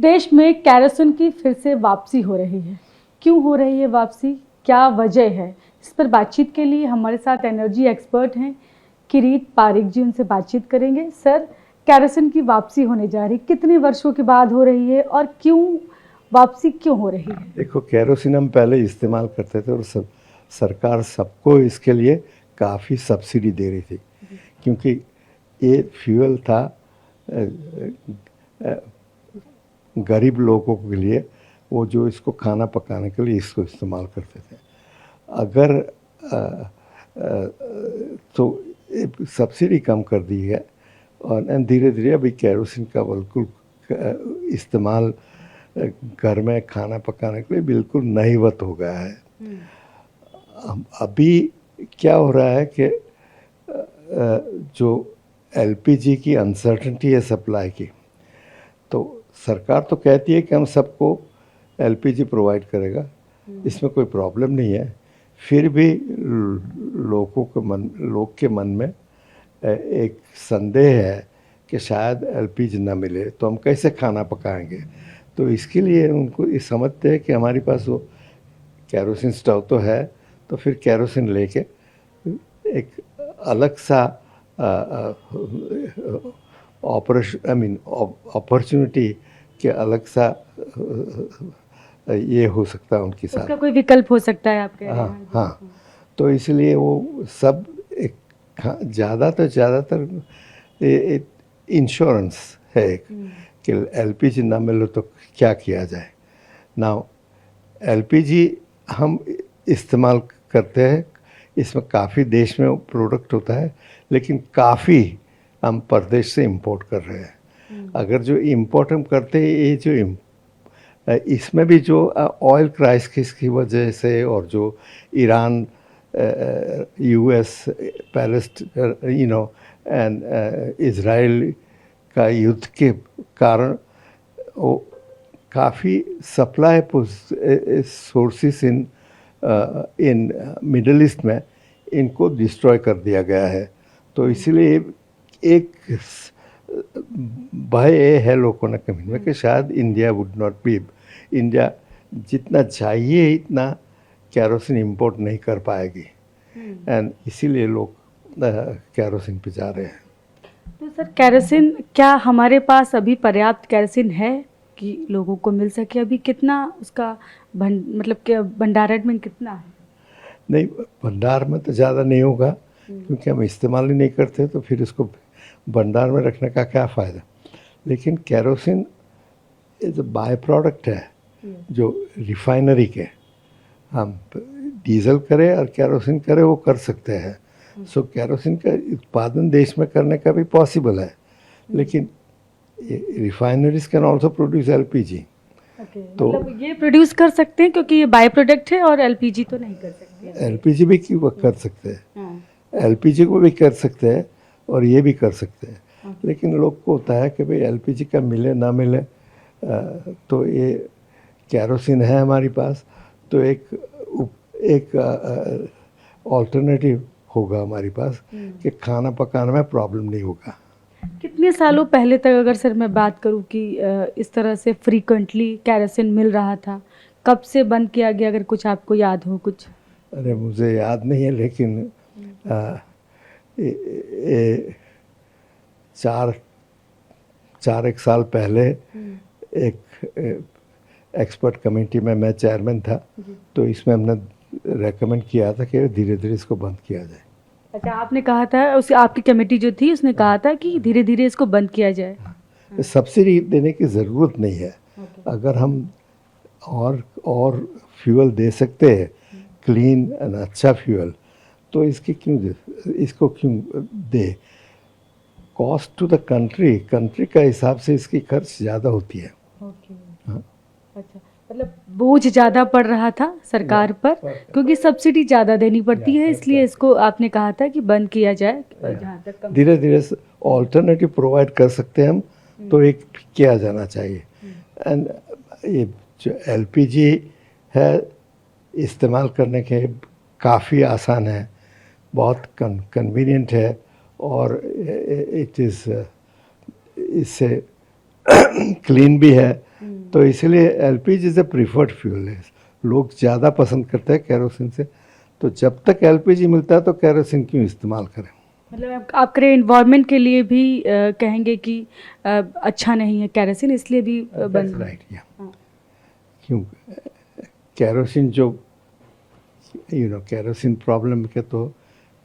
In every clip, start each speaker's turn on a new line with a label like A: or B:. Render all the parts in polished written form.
A: देश में केरोसिन की फिर से वापसी हो रही है। क्यों हो रही है वापसी, क्या वजह है, इस पर बातचीत के लिए हमारे साथ एनर्जी एक्सपर्ट हैं किरीट पारिक जी, उनसे बातचीत करेंगे। सर, केरोसिन की वापसी होने जा रही, कितने वर्षों के बाद हो रही है और क्यों वापसी क्यों हो रही है?
B: देखो, केरोसिन हम पहले इस्तेमाल करते थे और सरकार सबको इसके लिए काफ़ी सब्सिडी दे रही थी, क्योंकि ये फ्यूल था गरीब लोगों के लिए, वो जो इसको खाना पकाने के लिए इसको इस्तेमाल करते थे। अगर तो सब्सिडी कम कर दी है और धीरे धीरे अभी केरोसिन का बिल्कुल इस्तेमाल घर में खाना पकाने के लिए बिल्कुल नहीवत हो गया है। अभी क्या हो रहा है कि जो एलपीजी की अनसर्टेनिटी है सप्लाई की, तो सरकार तो कहती है कि हम सबको एलपीजी प्रोवाइड करेगा, इसमें कोई प्रॉब्लम नहीं है। फिर भी लोग के मन में एक संदेह है कि शायद एलपीजी ना मिले तो हम कैसे खाना पकाएंगे। तो इसके लिए उनको ये समझते हैं कि हमारी पास वो केरोसिन स्टोव तो है, तो फिर केरोसिन लेके एक अलग सा अपॉर्चुनिटी के अलग सा ये हो सकता है उनके साथ,
A: उसका कोई विकल्प हो सकता है आपके?
B: हाँ। तो इसलिए वो सब एक ज़्यादातर इंश्योरेंस है एक, कि एलपीजी ना मिले तो क्या किया जाए। नाउ एलपीजी हम इस्तेमाल करते हैं, इसमें काफ़ी देश में प्रोडक्ट होता है, लेकिन काफ़ी हम परदेश से इंपोर्ट कर रहे हैं। अगर जो इंपोर्ट हम करते हैं, ये जो इसमें भी जो ऑयल क्राइसिस की वजह से और जो Iran US Palestine and Israel का युद्ध के कारण वो काफ़ी supply sources in middle east में इनको डिस्ट्रॉय कर दिया गया है। तो इसीलिए एक भय है लोगों ने कमी में कि शायद इंडिया जितना चाहिए इतना केरोसिन इंपोर्ट नहीं कर पाएगी, एंड इसीलिए लोग केरोसिन पे जा रहे हैं।
A: तो सर, केरोसिन क्या हमारे पास अभी पर्याप्त केरोसिन है कि लोगों को मिल सके? अभी कितना उसका मतलब कि भंडारण में कितना है?
B: नहीं, भंडार में तो ज़्यादा नहीं होगा, क्योंकि हम इस्तेमाल ही नहीं करते, तो फिर इसको भंडार में रखने का क्या फ़ायदा। लेकिन केरोसिन जो बाय प्रोडक्ट है, जो रिफाइनरी के, हम डीजल करें और केरोसिन करें वो कर सकते हैं। सो केरोसिन का उत्पादन देश में करने का भी पॉसिबल है, लेकिन refineries can also produce LPG.
A: तो मतलब ये प्रोड्यूस कर सकते हैं क्योंकि ये बाय प्रोडक्ट है, और एलपीजी तो नहीं कर सकते।
B: एलपीजी भी कर सकते हैं, एलपीजी को भी कर सकते हैं और ये भी कर सकते हैं। लेकिन लोग को होता है कि भाई एलपीजी का मिले ना मिले, तो ये केरोसिन है हमारी पास, तो एक ऑल्टरनेटिव होगा हमारी पास कि खाना पकाने में प्रॉब्लम नहीं होगा।
A: कितने सालों पहले तक अगर सर मैं बात करूं कि इस तरह से फ्रीक्वेंटली केरोसिन मिल रहा था, कब से बंद किया गया, अगर कुछ आपको याद हो कुछ?
B: अरे मुझे याद नहीं है, लेकिन चार एक साल पहले एक एक्सपर्ट कमेटी में मैं चेयरमैन था, तो इसमें हमने रेकमेंड किया था कि धीरे धीरे इसको बंद किया जाए।
A: अच्छा, आपने कहा था, उस आपकी कमेटी जो थी उसने कहा था कि धीरे धीरे इसको बंद किया जाए।
B: सब्सिडी देने की ज़रूरत नहीं है। अगर हम और फ्यूल दे सकते हैं, क्लीन एंड अच्छा फ्यूल, तो इसको क्यों दे। कॉस्ट टू द कंट्री का हिसाब से इसकी खर्च ज़्यादा होती है।
A: अच्छा, मतलब बोझ ज़्यादा पड़ रहा था सरकार पर, क्योंकि सब्सिडी ज़्यादा देनी पड़ती है, इसलिए इसको आपने कहा था कि बंद किया जाए। जहाँ तक
B: धीरे धीरे ऑल्टरनेटिव प्रोवाइड कर सकते हैं हम, तो एक किया जाना चाहिए। एंड ये जो एलपीजी है, इस्तेमाल करने के काफ़ी आसान है, बहुत कन्वीनियंट है, और इससे क्लीन भी है, तो इसलिए LPG is a preferred fuel है, लोग ज़्यादा पसंद करते हैं केरोसिन से। तो जब तक एलपीजी मिलता है तो केरोसिन क्यों इस्तेमाल करें।
A: मतलब आप करें इन्वायरमेंट के लिए भी कहेंगे कि अच्छा नहीं है केरोसिन, इसलिए भी बंद।
B: राइट, या क्यों केरोसिन जो केरोसिन प्रॉब्लम के तो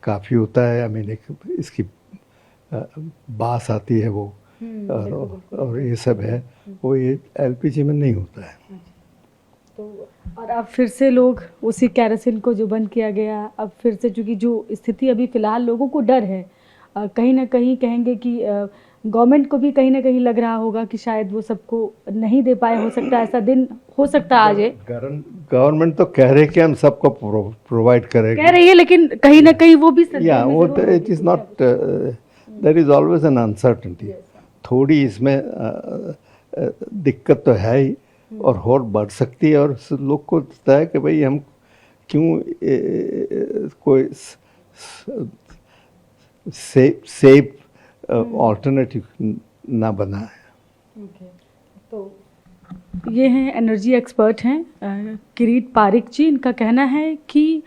B: काफ़ी होता है। आई मीन एक इसकी बास आती है वो, और ये सब है, वो ये एलपीजी में नहीं होता है।
A: तो और अब फिर से लोग उसी केरोसिन को जो बंद किया गया, अब फिर से, चूँकि जो स्थिति अभी फ़िलहाल लोगों को डर है, कहीं ना कहीं कहेंगे कि गवर्नमेंट को भी कहीं ना कहीं लग रहा होगा कि शायद वो सबको नहीं दे पाए, हो सकता है ऐसा दिन हो सकता है आज है।
B: गवर्नमेंट तो कह रहे कि हम सबको प्रोवाइड करेंगे,
A: कह रही है, लेकिन कहीं ना कहीं वो भी
B: या वो it is not, there is always an uncertainty. थोड़ी इसमें दिक्कत तो है ही, और बढ़ सकती है, और लोग को लगता है कि भाई हम क्यों कोई सेफ ऑल्टरनेटिव ना बना है।
A: तो ये हैं एनर्जी एक्सपर्ट हैं किरीट पारिक जी। इनका कहना है कि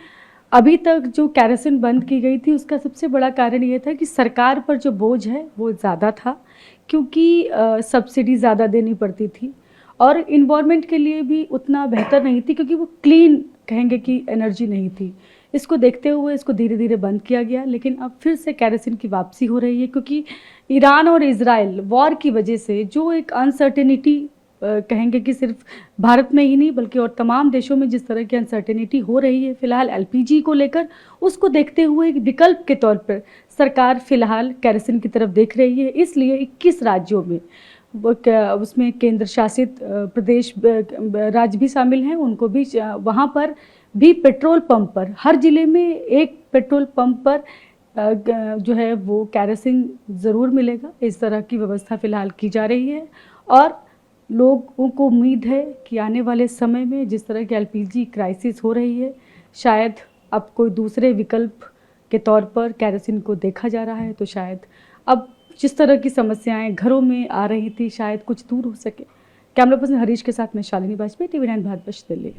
A: अभी तक जो केरोसिन बंद की गई थी उसका सबसे बड़ा कारण ये था कि सरकार पर जो बोझ है वो ज़्यादा था, क्योंकि सब्सिडी ज़्यादा देनी पड़ती थी, और इन्वायरमेंट के लिए भी उतना बेहतर नहीं थी, क्योंकि वो क्लीन कहेंगे कि एनर्जी नहीं थी। इसको देखते हुए इसको धीरे धीरे बंद किया गया, लेकिन अब फिर से केरोसिन की वापसी हो रही है, क्योंकि ईरान और इजराइल वॉर की वजह से जो एक अनसर्टेनिटी कहेंगे कि सिर्फ भारत में ही नहीं बल्कि और तमाम देशों में जिस तरह की अनसर्टेनिटी हो रही है फिलहाल एलपीजी को लेकर, उसको देखते हुए एक विकल्प के तौर पर सरकार फिलहाल केरोसिन की तरफ देख रही है। इसलिए 21 राज्यों में उसमें केंद्र शासित प्रदेश राज्य भी शामिल हैं, उनको भी वहाँ पर भी पेट्रोल पंप पर, हर ज़िले में एक पेट्रोल पंप पर जो है वो केरोसिन ज़रूर मिलेगा। इस तरह की व्यवस्था फ़िलहाल की जा रही है, और लोगों को उम्मीद है कि आने वाले समय में जिस तरह की एलपीजी क्राइसिस हो रही है, शायद अब कोई दूसरे विकल्प के तौर पर केरोसिन को देखा जा रहा है, तो शायद अब जिस तरह की समस्याएं घरों में आ रही थी शायद कुछ दूर हो सके। कैमरा पर्सन हरीश के साथ मैं शालिनी वाजपेयी, TV9 भारत वर्ष, दिल्ली।